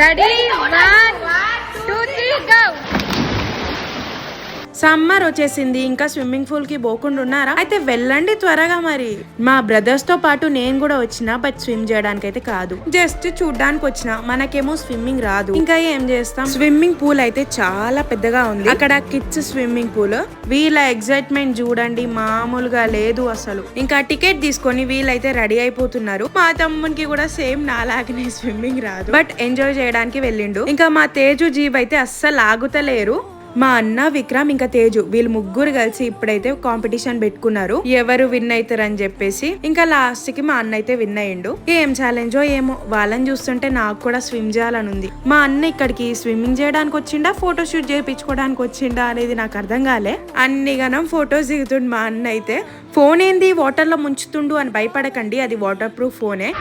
Ready 1 2 3 go. Summer వచ్చేసింది, ఇంకా swimming pool కి పోకుండా ఉన్నారా? అయితే వెళ్ళండి త్వరగా. మరి మా బ్రదర్స్ తో పాటు నేను కూడా వచ్చిన, బట్ స్విమ్ చేయడానికి అయితే కాదు, జస్ట్ చూడ్డానికి వచ్చిన. మనకేమో స్విమ్మింగ్ రాదు, ఇంకా ఏం చేస్తాం. స్విమ్మింగ్ పూల్ అయితే చాలా పెద్దగా ఉంది, అక్కడ కిడ్స్ స్విమ్మింగ్ పూల్. వీళ్ళ ఎగ్జైట్మెంట్ చూడండి, మామూలుగా లేదు అసలు. ఇంకా టికెట్ తీసుకొని వీళ్ళైతే రెడీ అయిపోతున్నారు. మా తమ్మునికి కూడా సేమ్ నాలాగనే స్విమ్మింగ్ రాదు, బట్ ఎంజాయ్ చేయడానికి వెళ్ళిండు. ఇంకా మా తేజు జీవ్ అయితే అస్సలు ఆగుతలేరు. మా అన్న విక్రమ్ ఇంకా తేజు వీళ్ళు ముగ్గురు కలిసి ఇప్పుడైతే కాంపిటీషన్ పెట్టుకున్నారు, ఎవరు విన్ అవుతారని చెప్పేసి. ఇంకా లాస్ట్ కి మా అన్న అయితే విన్ అయ్యిండు. ఏం ఛాలెంజో ఏమో, వాళ్ళని చూస్తుంటే నాకు కూడా స్విమ్ చేయాలని ఉంది. మా అన్న ఇక్కడికి స్విమ్మింగ్ చేయడానికి వచ్చిండా, ఫోటో షూట్ చేయించుకోవడానికి వచ్చిండా అనేది నాకు అర్థం కాలే. అన్ని గనం ఫొటోస్ దిగుతుండు మా అన్న అయితే. ఫోన్ ఏంది వాటర్ లో ముంచుతుండు అని భయపడకండి, అది వాటర్ ప్రూఫ్ ఫోనే.